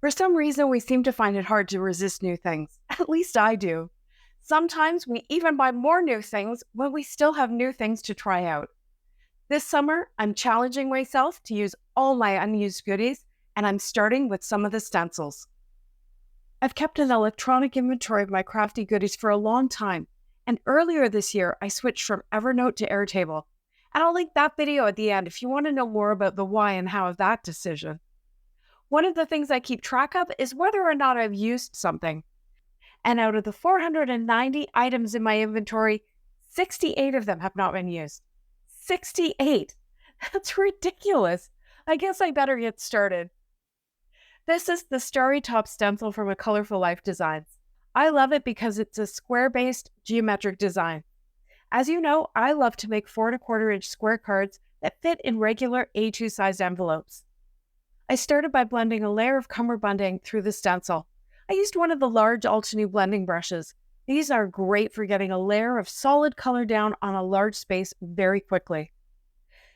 For some reason, we seem to find it hard to resist new things. At least I do. Sometimes we even buy more new things when we still have new things to try out. This summer, I'm challenging myself to use all my unused goodies, and I'm starting with some of the stencils. I've kept an electronic inventory of my crafty goodies for a long time, and earlier this year, I switched from Evernote to Airtable. And I'll link that video at the end if you want to know more about the why and how of that decision. One of the things I keep track of is whether or not I've used something. And out of the 490 items in my inventory, 68 of them have not been used. 68! That's ridiculous. I guess I better get started. This is the Starry top stencil from A Colorful Life Designs. I love it because it's a square-based geometric design. As you know, I love to make 4¼ inch square cards that fit in regular A2 sized envelopes. I started by blending a layer of cummerbunding through the stencil. I used one of the large Altenew blending brushes. These are great for getting a layer of solid color down on a large space very quickly.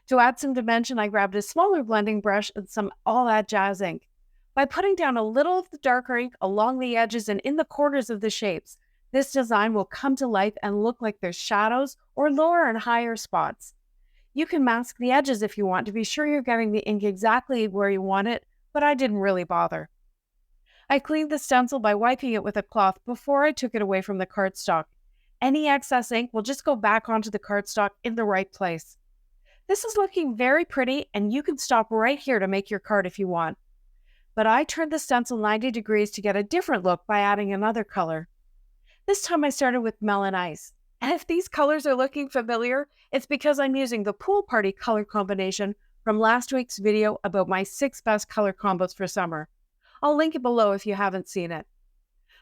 To add some dimension, I grabbed a smaller blending brush and some All That Jazz ink. By putting down a little of the darker ink along the edges and in the corners of the shapes, this design will come to life and look like there's shadows or lower and higher spots. You can mask the edges if you want to be sure you're getting the ink exactly where you want it, but I didn't really bother. I cleaned the stencil by wiping it with a cloth before I took it away from the cardstock. Any excess ink will just go back onto the cardstock in the right place. This is looking very pretty, and you can stop right here to make your card if you want. But I turned the stencil 90 degrees to get a different look by adding another color. This time I started with Melon Ice. And if these colors are looking familiar, it's because I'm using the Pool Party color combination from last week's video about my 6 best color combos for summer. I'll link it below if you haven't seen it.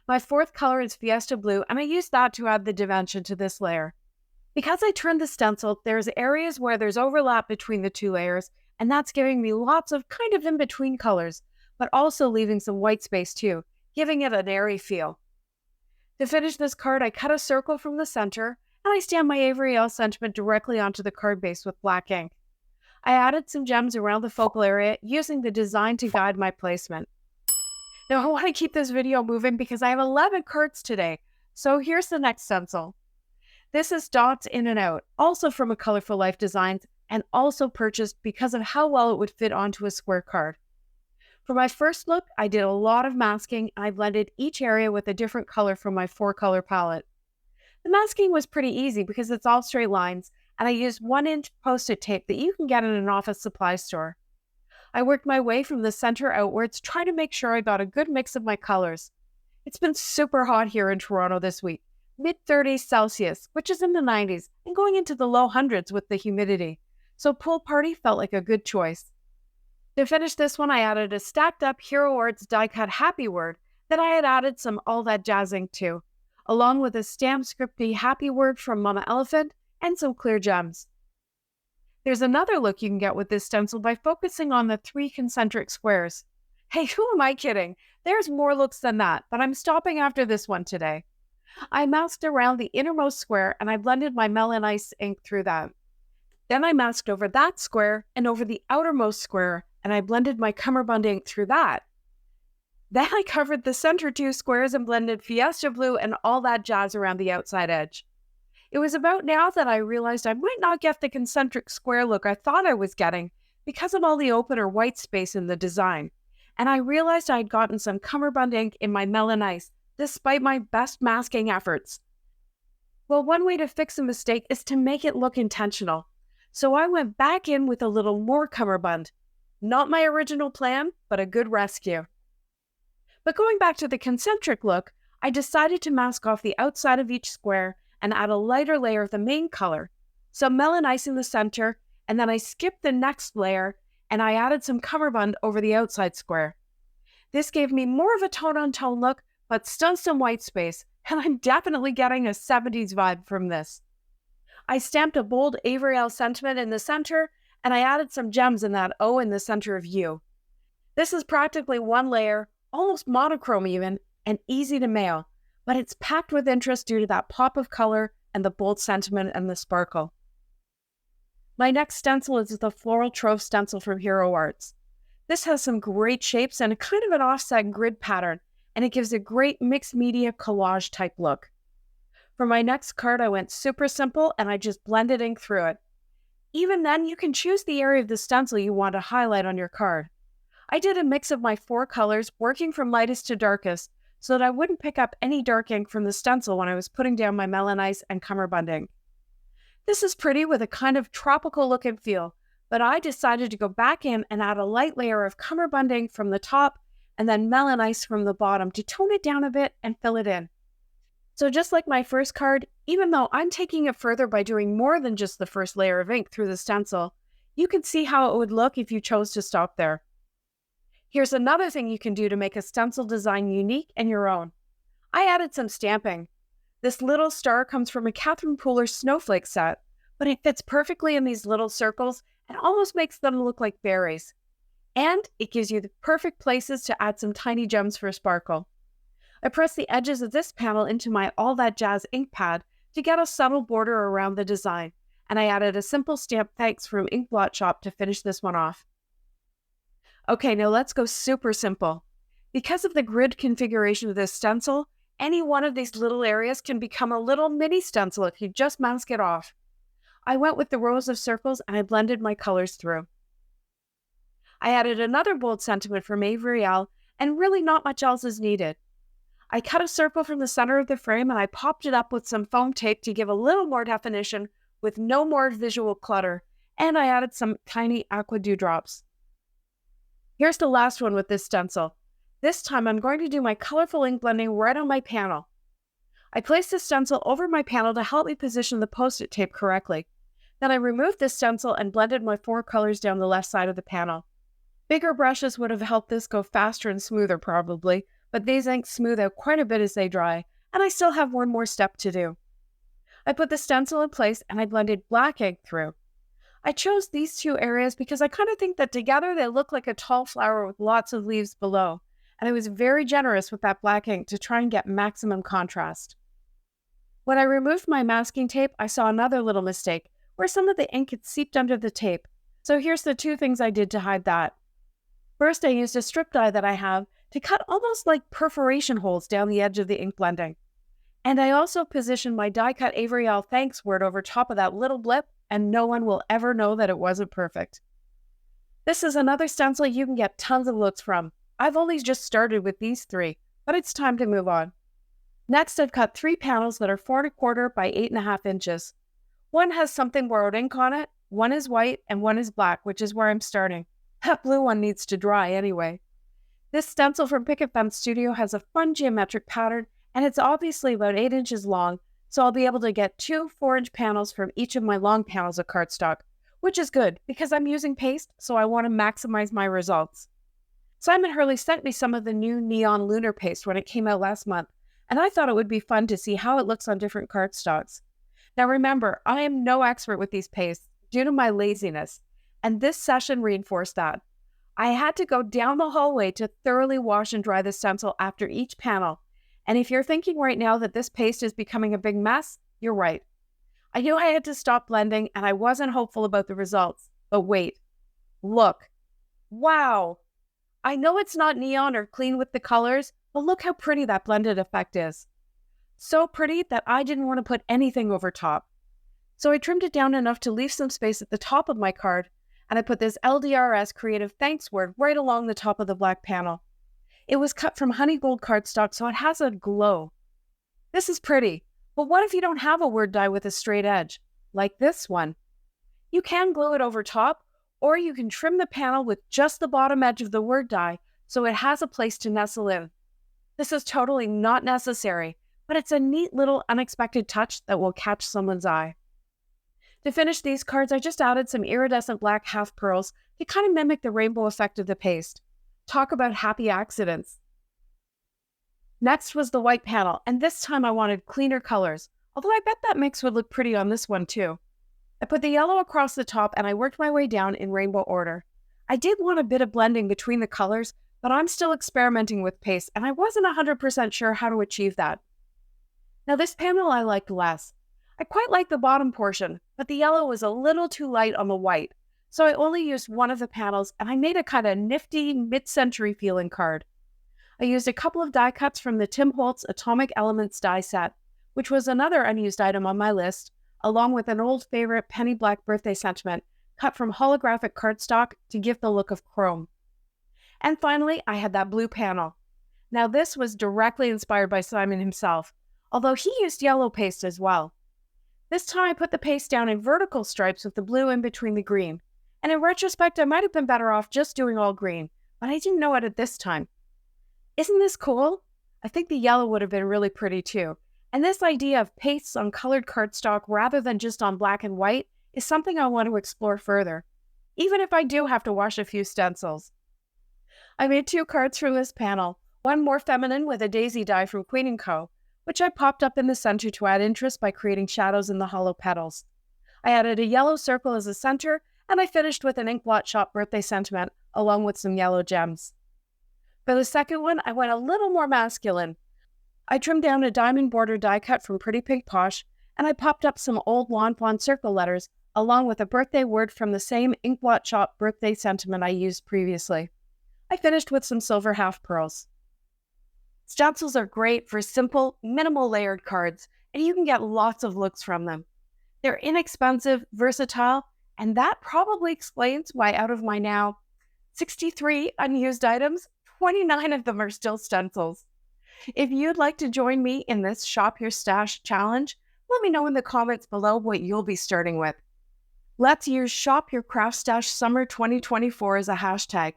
My fourth color is Fiesta Blue, and I used that to add the dimension to this layer. Because I turned the stencil, there's areas where there's overlap between the two layers, and that's giving me lots of kind of in-between colors, but also leaving some white space too, giving it an airy feel. To finish this card, I cut a circle from the center, and I stamped my Avery Elle sentiment directly onto the card base with black ink. I added some gems around the focal area using the design to guide my placement. Now I want to keep this video moving because I have 11 cards today, so here's the next stencil. This is Dots In and Out, also from A Colorful Life Designs, and also purchased because of how well it would fit onto a square card. For my first look, I did a lot of masking, and I blended each area with a different color from my 4-color palette. The masking was pretty easy because it's all straight lines, and I used 1-inch Post-it tape that you can get in an office supply store. I worked my way from the center outwards, trying to make sure I got a good mix of my colors. It's been super hot here in Toronto this week, mid-30s Celsius, which is in the 90s, and going into the low hundreds with the humidity, so Pool Party felt like a good choice. To finish this one, I added a stacked up Hero Arts die-cut Happy Word that I had added some All That Jazz ink to, along with a stamped scripty Happy Word from Mama Elephant and some clear gems. There's another look you can get with this stencil by focusing on the 3 concentric squares. Hey, who am I kidding? There's more looks than that, but I'm stopping after this one today. I masked around the innermost square and I blended my Melon Ice ink through that. Then I masked over that square and over the outermost square, and I blended my cummerbund ink through that. Then I covered the center 2 squares and blended Fiesta Blue and All That Jazz around the outside edge. It was about now that I realized I might not get the concentric square look I thought I was getting because of all the open or white space in the design, and I realized I had gotten some cummerbund ink in my Melon Ice, despite my best masking efforts. Well, one way to fix a mistake is to make it look intentional. So I went back in with a little more cummerbund. Not my original plan, but a good rescue. But going back to the concentric look, I decided to mask off the outside of each square and add a lighter layer of the main color, some Melon Ice in the center, and then I skipped the next layer and I added some cummerbund over the outside square. This gave me more of a tone-on-tone look, but still some white space, and I'm definitely getting a 70s vibe from this. I stamped a bold Avery Elle sentiment in the center, and I added some gems in that O in the center of U. This is practically one layer, almost monochrome even, and easy to mail, but it's packed with interest due to that pop of color and the bold sentiment and the sparkle. My next stencil is the Floral Trove stencil from Hero Arts. This has some great shapes and a kind of an offset grid pattern, and it gives a great mixed media collage type look. For my next card, I went super simple and I just blended ink through it. Even then, you can choose the area of the stencil you want to highlight on your card. I did a mix of my 4 colors, working from lightest to darkest, so that I wouldn't pick up any dark ink from the stencil when I was putting down my melon ice and cummerbund ink. This is pretty with a kind of tropical look and feel, but I decided to go back in and add a light layer of cummerbund ink from the top and then melon ice from the bottom to tone it down a bit and fill it in. So just like my first card, even though I'm taking it further by doing more than just the first layer of ink through the stencil, you can see how it would look if you chose to stop there. Here's another thing you can do to make a stencil design unique and your own. I added some stamping. This little star comes from a Catherine Pooler snowflake set, but it fits perfectly in these little circles and almost makes them look like berries. And it gives you the perfect places to add some tiny gems for sparkle. I pressed the edges of this panel into my All That Jazz ink pad to get a subtle border around the design, and I added a simple stamp thanks from Ink Blot Shop to finish this one off. Okay, now let's go super simple. Because of the grid configuration of this stencil, any one of these little areas can become a little mini stencil if you just mask it off. I went with the rows of circles and I blended my colors through. I added another bold sentiment from Avery, and really not much else is needed. I cut a circle from the center of the frame and I popped it up with some foam tape to give a little more definition with no more visual clutter, and I added some tiny aqua dewdrops. Here's the last one with this stencil. This time I'm going to do my colorful ink blending right on my panel. I placed the stencil over my panel to help me position the post-it tape correctly. Then I removed the stencil and blended my 4 colors down the left side of the panel. Bigger brushes would have helped this go faster and smoother probably, but these inks smooth out quite a bit as they dry, and I still have one more step to do. I put the stencil in place and I blended black ink through. I chose these 2 areas because I kind of think that together they look like a tall flower with lots of leaves below, and I was very generous with that black ink to try and get maximum contrast. When I removed my masking tape, I saw another little mistake, where some of the ink had seeped under the tape, so here's the 2 things I did to hide that. First, I used a strip die that I have to cut almost like perforation holes down the edge of the ink blending. And I also positioned my die-cut Avery thanks word over top of that little blip, and no one will ever know that it wasn't perfect. This is another stencil you can get tons of looks from. I've only just started with these 3, but it's time to move on. Next, I've cut 3 panels that are 4 1/4 by 8.5 inches. One has something borrowed ink on it, one is white, and one is black, which is where I'm starting. That blue one needs to dry anyway. This stencil from Picket Studio has a fun geometric pattern, and it's obviously about 8 inches long, so I'll be able to get 2 4-inch panels from each of my long panels of cardstock, which is good because I'm using paste, so I want to maximize my results. Simon Hurley sent me some of the new neon lunar paste when it came out last month, and I thought it would be fun to see how it looks on different cardstocks. Now remember, I am no expert with these pastes due to my laziness, and this session reinforced that. I had to go down the hallway to thoroughly wash and dry the stencil after each panel, and if you're thinking right now that this paste is becoming a big mess, you're right. I knew I had to stop blending and I wasn't hopeful about the results, but wait. Look. Wow! I know it's not neon or clean with the colors, but look how pretty that blended effect is. So pretty that I didn't want to put anything over top. So I trimmed it down enough to leave some space at the top of my card, and I put this LDRS creative thanks word right along the top of the black panel. It was cut from honey gold cardstock, so it has a glow. This is pretty, but what if you don't have a word die with a straight edge, like this one? You can glue it over top, or you can trim the panel with just the bottom edge of the word die so it has a place to nestle in. This is totally not necessary, but it's a neat little unexpected touch that will catch someone's eye. To finish these cards, I just added some iridescent black half pearls to kind of mimic the rainbow effect of the paste. Talk about happy accidents. Next was the white panel, and this time I wanted cleaner colors, although I bet that mix would look pretty on this one too. I put the yellow across the top and I worked my way down in rainbow order. I did want a bit of blending between the colors, but I'm still experimenting with paste and I wasn't 100% sure how to achieve that. Now this panel I liked less. I quite liked the bottom portion, but the yellow was a little too light on the white, so I only used one of the panels and I made a kind of nifty mid-century feeling card. I used a couple of die cuts from the Tim Holtz Atomic Elements die set, which was another unused item on my list, along with an old favorite penny black birthday sentiment cut from holographic cardstock to give the look of chrome. And finally, I had that blue panel. Now this was directly inspired by Simon himself, although he used yellow paste as well. This time I put the paste down in vertical stripes with the blue in between the green, and in retrospect I might have been better off just doing all green, but I didn't know it at this time. Isn't this cool? I think the yellow would have been really pretty too, and this idea of pastes on colored cardstock rather than just on black and white is something I want to explore further, even if I do have to wash a few stencils. I made 2 cards from this panel, one more feminine with a daisy die from Queen & Co., which I popped up in the center to add interest by creating shadows in the hollow petals. I added a yellow circle as a center, and I finished with an ink blot shop birthday sentiment along with some yellow gems. For the second one, I went a little more masculine. I trimmed down a diamond border die cut from Pretty Pink Posh, and I popped up some old Lawn Fawn circle letters along with a birthday word from the same ink blot shop birthday sentiment I used previously. I finished with some silver half pearls. Stencils are great for simple, minimal layered cards, and you can get lots of looks from them. They're inexpensive, versatile, and that probably explains why out of my now 63 unused items, 29 of them are still stencils. If you'd like to join me in this Shop Your Stash challenge, let me know in the comments below what you'll be starting with. Let's use Shop Your Craft Stash Summer 2024 as a hashtag.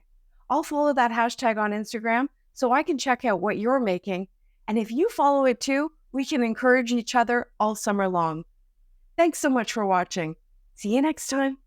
I'll follow that hashtag on Instagram so I can check out what you're making, and if you follow it too, we can encourage each other all summer long. Thanks so much for watching. See you next time.